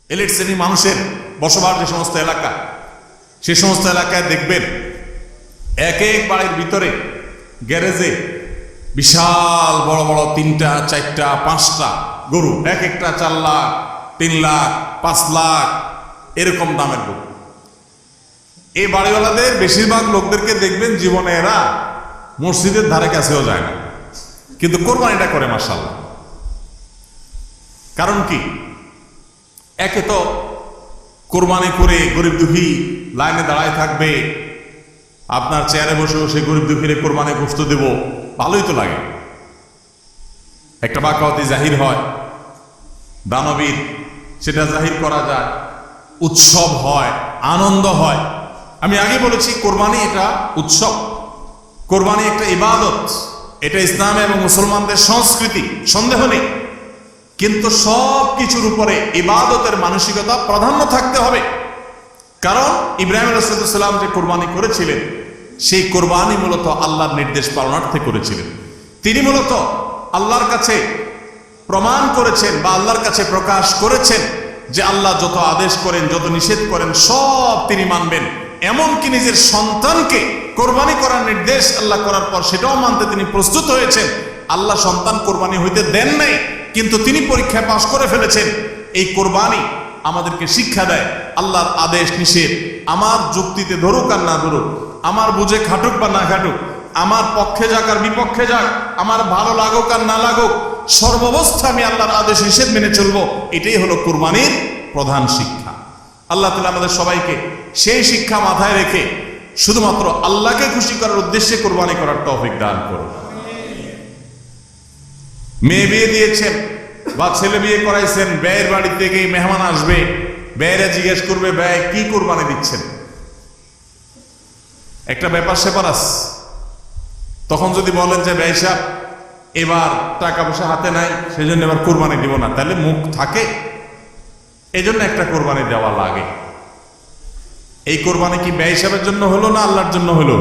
Elite শ্রেণী মানুষের বসবাস যে সমস্ত এলাকা, সে সমস্ত এলাকায় দেখবেন এক এক বাড়ির ভিতরে গ্যারেজে বিশাল বড় বড় 3টা 4টা 5টা গরু, এক একটা 4 লাখ 3 লাখ 5 লাখ এরকম দামের গরু। এই বাড়িওয়ালাদের বেশিরভাগ লোকদেরকে দেখবেন জীবনে এরা মসজিদের ধারে কাছেও যায় না, কিন্তু কোরবানিটা করে মাশাআল্লাহ। কারণ কি? একে তো কোরবানি করে গরিব দুঃখী লাইনে দাঁড়ায় থাকবে, আপনার চেয়ারে বসে বসে গরিব দুঃখীরে কোরবানি গোশত দেব, ভালোই তো লাগে। একটা বাকাওয়াতি জাহির হয়, দানবীর সেটা জাহির করা যায়, উৎসব হয়, আনন্দ হয়। আমি আগে বলেছি কোরবানি এটা উৎসব, কোরবানি একটা ইবাদত, এটা ইসলাম এবং মুসলমানদের সংস্কৃতি, সন্দেহ নেই। কিন্তু সব কিছুর উপরে ইবাদতের মানসিকতা প্রাধান্য থাকতে হবে। কারণ ইব্রাহিম আলাইহিস সালাম যে কোরবানি করেছিলেন, সেই কোরবানি মূলত আল্লাহর নির্দেশ পালনার্থে করেছিলেন। তিনি মূলত আল্লাহর কাছে প্রমাণ করেছেন বা আল্লাহর কাছে প্রকাশ করেছেন যে আল্লাহ যত আদেশ করেন, যত নিষেধ করেন সব তিনি মানবেন। এমনকি নিজের সন্তানকে কোরবানি করার নির্দেশ আল্লাহ করার পর সেটাও মানতে তিনি প্রস্তুত হয়েছেন। আল্লাহ সন্তান কোরবানি হইতে দেন নাই, কিন্তু তিনি পরীক্ষায় পাশ করে ফেলেছেন। এই কোরবানি আমাদেরকে শিক্ষা দেয় আল্লাহর আদেশ নিষেধ আমার যুক্তিতে ধরুক আর না ধরুক, আমার বুঝে খাটুক বা না খাটুক, আমার পক্ষে যাক আর বিপক্ষে যাক, আমার ভালো লাগুক আর না লাগুক, সর্বাবস্থা আমি আল্লাহর আদেশ নিষেধ মেনে চলবো। এটাই হলো কোরবানির প্রধান শিক্ষা। আল্লাহ তাআলা আমাদের সবাইকে সেই শিক্ষা মাথায় রেখে শুধুমাত্র আল্লাহকে খুশি করার উদ্দেশ্যে কোরবানি করার তৌফিক দান করুন। মেয়ে বিয়ে দিয়েছেন বা ছেলে বিয়ে করাইছেন, ব্যয়ের বাড়ি থেকে মেহমান আসবে, ব্যয়েরা জিজ্ঞেস করবে ব্যয় কি কোরবানি দিচ্ছেন, একটা ব্যাপার সেপার আছে। তখন যদি বলেন যে ব্যয় সাহেব এবার টাকা পয়সা হাতে নাই, সেই জন্য এবার কোরবানি দিব না, তাহলে মুখ থাকে। এই জন্য একটা কোরবানি দেওয়া লাগে। এই কোরবানি কি ব্যয় হিসাবের জন্য হলো না আল্লাহর জন্য হলো?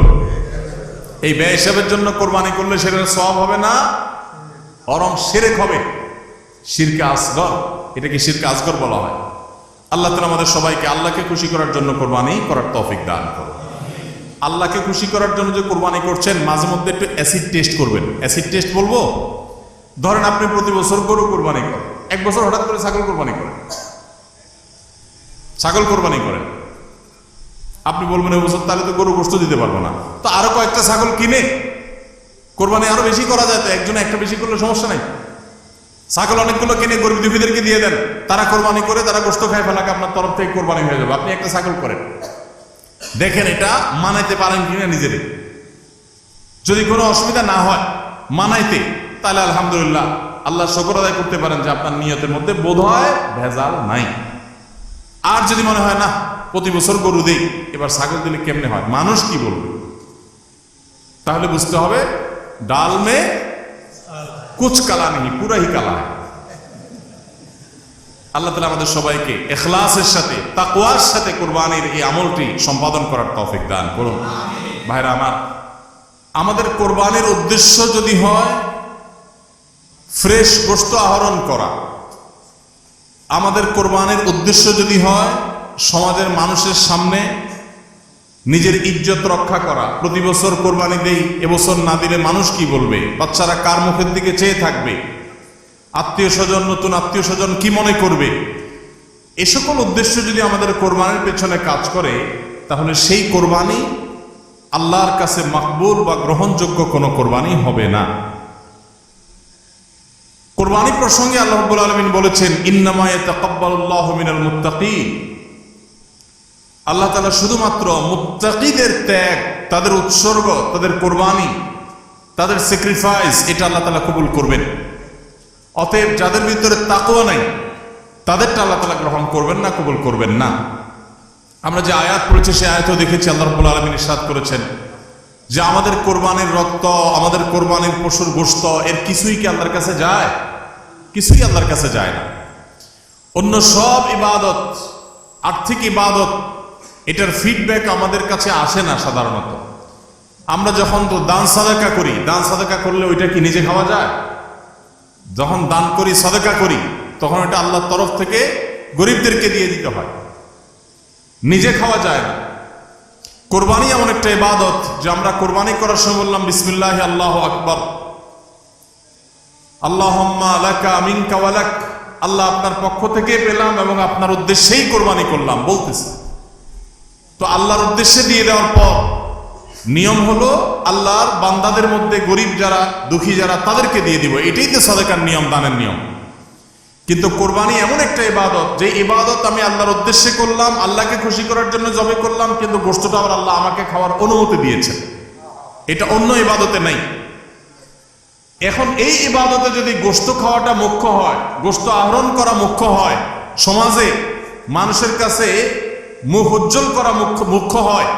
এই ব্যয় হিসাবের জন্য কোরবানি করলে সেটা সওয়াব হবে না, বরং শিরক হবে, শিরকে আসগর। এটাকে শিরকে আসগর বলা হয়। আল্লাহ তাআলা আমাদের সবাইকে আল্লাহকে খুশি করার জন্য কোরবানি করার তৌফিক দান করুন। আল্লাহকে খুশি করার জন্য যে কোরবানি করছেন, মাঝে মধ্যে একটু অ্যাসিড টেস্ট করবেন। অ্যাসিড টেস্ট বলবো, ধরেন আপনি প্রতি বছর গরু কোরবানি করেন, এক বছর হঠাৎ করে ছাগল কোরবানি করেন, ছাগল কোরবানি করেন, আপনি বলবেন এই বছর তাহলে তো গরু গোশত দিতে পারবো না, তো আরো কয়েকটা ছাগল কিনে কোরবানি আরো বেশি করা যায়, তো একজনে একটা বেশি করলে সমস্যা নাই। ছাগল অনেকগুলো কিনে গরিব দুঃখীদেরকে দিয়ে দেন, তারা কোরবানি করে তারা গোশত খায় ফেলাকে আপনার তরফ থেকে কোরবানি হয়ে যাবে। আপনি একটা ছাগল করেন, দেখেন এটা মানাইতে পারেন কিনা নিজেরে। যদি কোনো অসুবিধা না হয় মানাইতে, তাহলে আলহামদুলিল্লাহ আল্লাহ শুকর আদায় করতে পারেন যে আপনার নিয়তের মধ্যে বোধহয় ভেজাল নাই। আর যদি মনে হয় না প্রতি বছর গরু দেই, এবার ছাগল দিলে কেমনে হয়, মানুষ কি বলবে, তাহলে বুঝতে হবে ডাল মে কুচ কালা নেই, পুরা হি কালা। আল্লাহ তাআলা আমাদের সবাইকে ইখলাসের সাথে তাকওয়ার সাথে কুরবানির এই আমলটি সম্পাদন করার তৌফিক দান করুন। ভাইরা আমার, আমাদের কোরবানির উদ্দেশ্য যদি হয় ফ্রেশ গোশত আহরণ করা, আমাদের কোরবানির উদ্দেশ্য যদি হয় সমাজের মানুষের সামনে নিজের ইজ্জত রক্ষা করা, প্রতি বছর কোরবানি দেই, এবছর না দিলে মানুষ কি বলবে, বাচ্চারা কার মুখের দিকে চেয়ে থাকবে, আত্মীয় স্বজন নতুন আত্মীয় স্বজন কি মনে করবে, এ সকল উদ্দেশ্য যদি আমাদের কোরবানির পেছনে কাজ করে, তাহলে সেই কোরবানি আল্লাহর কাছে মাকবুল বা গ্রহণযোগ্য কোনো কোরবানি হবে না। কোরবানি প্রসঙ্গে আল্লাহ রাব্বুল আলামিন বলেছেন, ইন্নামা ইয়াতাকাব্বালুল্লাহু মিনাল মুত্তাকিন। আল্লাহ তাআলা শুধুমাত্র মুত্তাকিদের ত্যাগ, তাদের উৎসর্গ, তাদের কোরবানি, তাদের স্যাক্রিফাইস, এটা আল্লাহ তাআলা কবুল করবেন। অতএব যাদের ভিতরে তাকওয়া নাই তাদেরটা আল্লাহ তাআলা গ্রহণ করবেন না, কবুল করবেন না। আমরা যে আয়াত পড়েছি সেই আয়াতও দেখেছি আল্লাহ রাব্বুল আলামিন ইরশাদ করেছেন যে আমাদের কোরবানির রক্ত, আমাদের কোরবানির পশুর গোশত, এর কিছুই কি আল্লাহর কাছে যায়? কিছুই আল্লাহর কাছে যায় না। অন্য সব ইবাদত, আর্থিক ইবাদত, এটার ফিডব্যাক আমাদের কাছে আসে না সাধারণত। আমরা যখন তো দান সাদাকা করি, দান সাদাকা করলে ওইটা কি নিজে খাওয়া যায়? যখন দান করি, সাদাকা করি, তখন এটা আল্লাহর তরফ থেকে গরিবদেরকে দিয়ে দিতে হয়, নিজে খাওয়া যায় না। কোরবানি এমন একটা ইবাদত যে আমরা কোরবানি করার সময় বললাম বিসমিল্লাহি আল্লাহু আকবার, আল্লাহুম্মা লাকা মিনকা ওয়া লাক, আল্লাহ আপনার পক্ষ থেকে পেলাম এবং আপনার উদ্দেশ্যেই কোরবানি করলাম বলতেছে। তো আল্লাহর উদ্দেশ্যে দিয়ে দেওয়ার পর নিয়ম হলো আল্লাহর বান্দাদের মধ্যে গরিব যারা, দুঃখী যারা, তাদেরকে দিয়ে দিব। এটাই তো সাদাকার নিয়ম, দানের নিয়ম। কিন্তু কোরবানি এমন একটা ইবাদত যে ইবাদত আমি আল্লাহর উদ্দেশ্যে করলাম, আল্লাহকে খুশি করার জন্য জবে করলাম, কিন্তু গোশতটা আবার আল্লাহ আমাকে খাওয়ার অনুমতি দিয়েছেন। এটা অন্য ইবাদতে নাই। এখন এই ইবাদতে যদি গোশত খাওয়াটা মুখ্য হয়, গোশত আহরণ করা মুখ্য হয়, সমাজে মানুষের কাছে মুখ উজ্জ্বল করা মুখ্য হয়,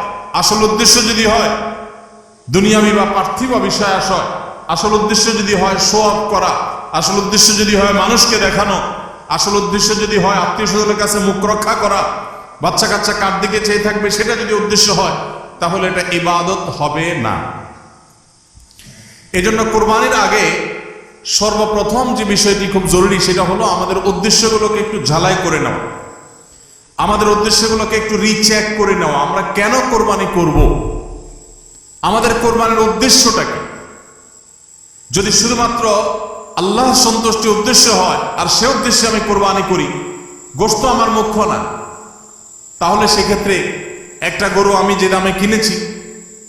আসল উদ্দেশ্য যদি হয় দুনিয়াবি বা পার্থিব বিষয় আশয়, আসল উদ্দেশ্য যদি হয় শো অফ করা, আসল উদ্দেশ্য যদি হয় মানুষকে দেখানো, আসল উদ্দেশ্য যদি হয় আত্মীয় স্বজনের কাছে মুখ রক্ষা করা, বাচ্চা কাচ্চা কার দিকে চেয়ে থাকবে, সেটা যদি উদ্দেশ্য হয়, তাহলে এটা ইবাদত হবে না। এজন্য কোরবানির আগে সর্বপ্রথম যে বিষয়টি খুব জরুরি সেটা হলো আমাদের উদ্দেশ্যগুলোকে একটু ঝালাই করে নেওয়া, আমাদের উদ্দেশ্যগুলোকে একটু রিচেক করে নেওয়া। আমরা কেন কোরবানি করব, আমাদের কোরবানির উদ্দেশ্যটা কি? যদি শুধুমাত্র আল্লাহ সন্তুষ্টি উদ্দেশ্য হয় আর সে উদ্দেশ্যে আমি কোরবানি করি, গোশত আমার মুখ্য না, তাহলে সেক্ষেত্রে একটা গরু আমি যে দামে কিনেছি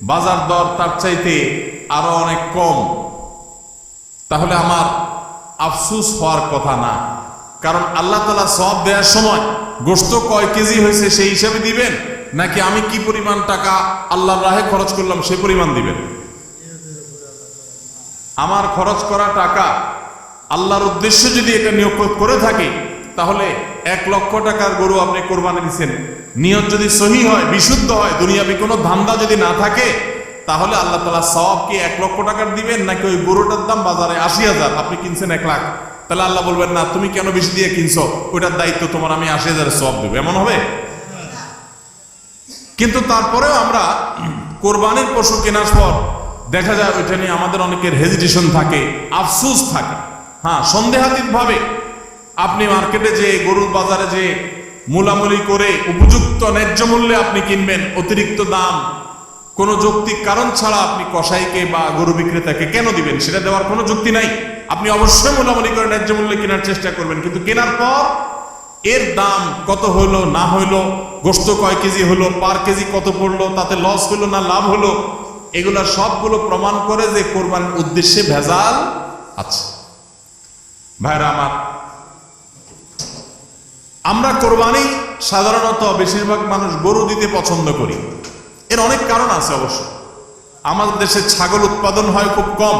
বাজার দর তার চাইতে আরো অনেক কম, তাহলে আমার আফসোস হওয়ার কথা না। কারণ আল্লাহ তাআলা সওয়াব দেওয়ার সময় গোশত কয় কেজি হয়েছে সেই হিসাবে দিবেন, নাকি আমি কি পরিমাণ টাকা আল্লাহর রাহে খরচ করলাম সে পরিমাণ দিবেন? আমার খরচ করা টাকা আল্লাহর উদ্দেশ্যে যদি এটা নিয়োগ করে থাকি, তাহলে 1 লক্ষ টাকার গরু আপনি কোরবানি দিচ্ছেন, নিয়ত যদি সহি হয়, বিশুদ্ধ হয়, দুনিয়াবি কোনো ধান্দা যদি না থাকে, তাহলে আল্লাহ তাআলা সওয়াব কি 1 লক্ষ টাকার দিবেন, নাকি ওই গরুটার দাম বাজারে 80,000, আপনি কিনছেন 1 লাখ, তাহলে আল্লাহ বলবেন না তুমি কেন বেশি দিয়ে কিনছো, ওইটার দায়িত্ব তোমার, আমি 80,000 সওয়াব দেব? এমন হবে? কিন্তু তারপরেও আমরা কোরবানির পশু কেনার পর দেখা যায় ওইটা নিয়ে আমাদের অনেকের হেজিটেশন থাকে, আফসোস থাকে। হ্যাঁ, সন্দেহাতীত ভাবে আপনি মার্কেটে যে গরুর বাজারে যে মূলামূলি করে উপযুক্ত ন্যায্য মূল্যে আপনি কিনবেন, অতিরিক্ত দাম কোনো যৌক্তিক কারণ ছাড়া আপনি কসাইকে বা গরু বিক্রেতাকে কেন দিবেন? সেটা দেওয়ার কোনো যুক্তি নাই। আপনি অবশ্যই মূলামূলি করে ন্যায্য মূল্যে কেনার চেষ্টা করবেন, কিন্তু কেনার পর এর দাম কত হইলো না হইলো, গোশত কয় কেজি হলো, পার কেজি কত পড়লো, তাতে লস হইলো না লাভ হলো, এগুলা সবগুলো প্রমাণ করে যে কোরবানির উদ্দেশ্যে ভেজাল আছে। ভাইরা আমার, আমরা কোরবানি সাধারণত বেশিরভাগ মানুষ গরু দিতে পছন্দ করি। এর অনেক কারণ আছে অবশ্য। আমাদের দেশে ছাগল উৎপাদন হয় খুব কম,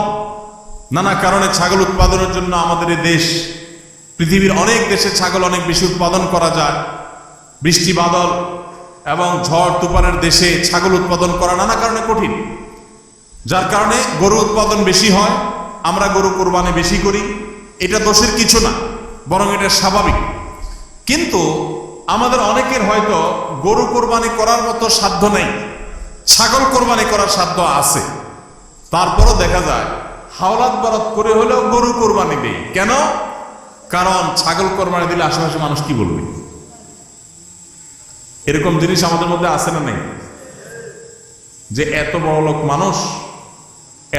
নানা কারণে ছাগল উৎপাদনের জন্য আমাদের এই দেশ, পৃথিবীর অনেক দেশে ছাগল অনেক বেশি উৎপাদন করা যায়। বৃষ্টি বাদল এবং ঝড় তুফানের দেশে ছাগল উৎপাদন করা নানা কারণে কঠিন, যার কারণে গরু উৎপাদন বেশি হয়, আমরা গরু কোরবানি বেশি করি। এটা দোষের কিছু না, বরং এটা স্বাভাবিক। কিন্তু আমাদের অনেকের হয়তো গরু কোরবানি করার মতো সাধ্য নেই, ছাগল কোরবানি করার সাধ্য আছে। তারপরও দেখা যায় হাওলাত বারাত করে হলেও গরু কোরবানি দেই। কেন? কারণ ছাগল কোরবানি দিলে আশেপাশে মানুষ কি বলবে? এরকম জিনিস আমাদের মধ্যে আছে না নেই? যে এত বড় লোক মানুষ,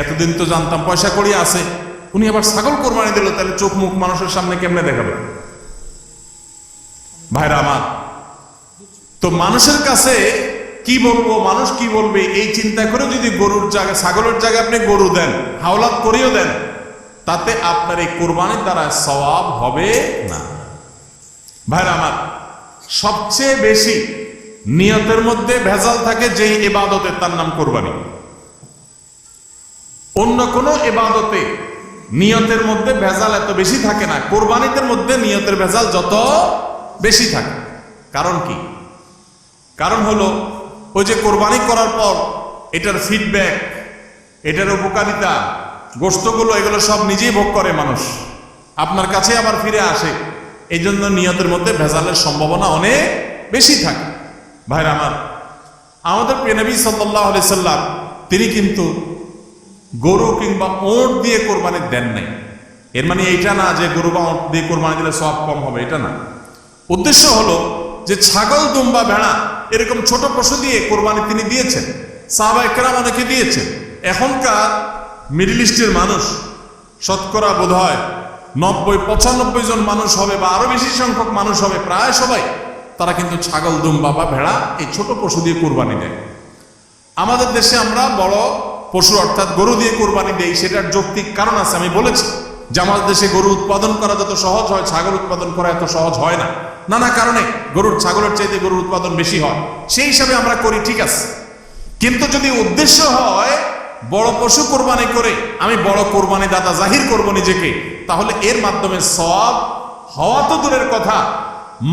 এতদিন তো জানতাম পয়সা কড়ি আছে, উনি আবার ছাগল কোরবানি দিল, তাহলে চোখ মুখ মানুষের সামনে কেমনে দেখাবে? ভাইরা আমার, তো মানুষের কাছে কি বলবো, মানুষ কি বলবে, এই চিন্তা করে যদি গরুর জায়গায় ছাগলের জায়গায় আপনি গরু দেন, হাওলাত করিও দেন, তাতে আপনার এই কোরবানির দ্বারা সওয়াব হবে না। ভাইরা আমার, সবচেয়ে বেশি নিয়তের মধ্যে ভেজাল থাকে যেই ইবাদতে, তার নাম কোরবানি। অন্য কোনো ইবাদতে নিয়তের মধ্যে ভেজাল এত বেশি থাকে না, কোরবানিদের মধ্যে নিয়তের ভেজাল যত বেশি থাকে। কারণ কি? কারণ হলো ওই যে কোরবানি করার পর এটার ফিডব্যাক, এটার উপকারিতা, গোশতগুলো, এগুলো সব নিজেই ভোগ করে মানুষ, আপনার কাছে আবার ফিরে আসে। এই জন্য নিয়তের মধ্যে ভেজালের সম্ভাবনা অনেক বেশি থাকে। ভাইরা আমার, আমাদের প্রিয় নবী সাল্লাল্লাহু আলাইহি সাল্লাম তিনি কিন্তু গরু কিংবা ওঁট দিয়ে কোরবানি দেন নাই। এর মানে এইটা না যে গরু বা ওঁট দিয়ে কোরবানি দিলে সওয়াব কম হবে, এটা না। উদ্দেশ্য হলো যে ছাগল, দুম্বা, ভেড়া এরকম ছোট পশু দিয়ে কোরবানি তিনি দিয়েছেন, সাহাবায়ে কেরাম অনেকে দিয়েছেন। এখনকার মিডল ইস্টের মানুষ শতকরা বোধহয় 90-95 জন মানুষ হবে বা আরো বেশি সংখ্যক মানুষ হবে, প্রায় সবাই তারা কিন্তু ছাগল, দুম্বা বা ভেড়া এই ছোট পশু দিয়ে কোরবানি দেয়। আমাদের দেশে আমরা বড় পশু অর্থাৎ গরু দিয়ে কোরবানি দেই, সেটার যৌক্তিক কারণ আছে। আমি বলেছি যে আমাদের দেশে গরু উৎপাদন করা যত সহজ হয়, ছাগল উৎপাদন করা এত সহজ হয় না। নানা কারণে ছাগলের চাইতে গরুর উৎপাদন বেশি হয়, সেই হিসাবে আমরা করি, ঠিক আছে। কিন্তু যদি উদ্দেশ্য হয় বড় পশু কোরবানি করে আমি বড় কোরবানি দাতা জাহির করব নিজেকে, তাহলে এর মাধ্যমে সওয়াব হওয়া তো দূরের কথা,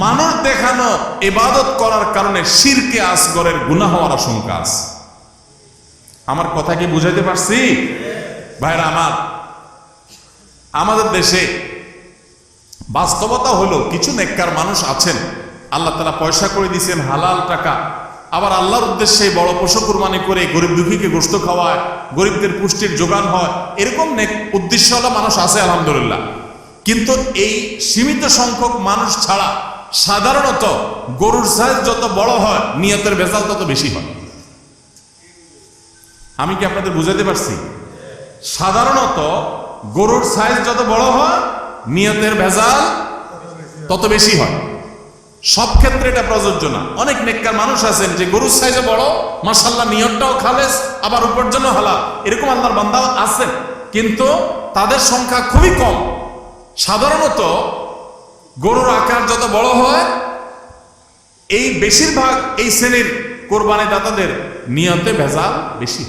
মানুষ দেখানো ইবাদত করার কারণে শিরকে আসগরের গুনাহ হওয়ার আশঙ্কা আছে। আমার কথা কি বুঝাইতে পারছি ভাইরা আমার? আমাদের দেশে বাস্তবতা হলো কিছু নেককার মানুষ আছেন, আল্লাহ তাআলা পয়সা করে দিয়েছেন, হালাল টাকা, আবার আল্লাহর উদ্দেশ্যে বড় পশু কুরবানি করে গরিব দুঃখীকে গোশত খাওয়ায়, গরিবদের পুষ্টির যোগান হয়, এরকম নেক উদ্দেশ্যওয়ালা মানুষ আছে আলহামদুলিল্লাহ। কিন্তু এই সীমিত সংখ্যক মানুষ ছাড়া সাধারণত গরুর সাইজ যত বড় হয় নিয়তের ভেজাল তত বেশি হয়। আমি কি আপনাদের বুঝাতে পারছি? সাধারণত গরুর সাইজ যত বড় হয় নিয়তের ভেজাল তত বেশি হয়। সব ক্ষেত্রে এটা প্রযোজ্য না। অনেক নেককার মানুষ আছেন যে গরুর সাইজে বড়, মাশাআল্লাহ নিয়তটাও খালেস, আবার উপার্জনও হালাল, এরকম আল্লাহর বান্দা আছেন, কিন্তু তাদের সংখ্যা খুবই কম। সাধারণত গরুর আকার যত বড় হয় এই বেশিরভাগ এই শ্রেণীর কোরবানি দাতাদের নিয়তে ভেজাল বেশি।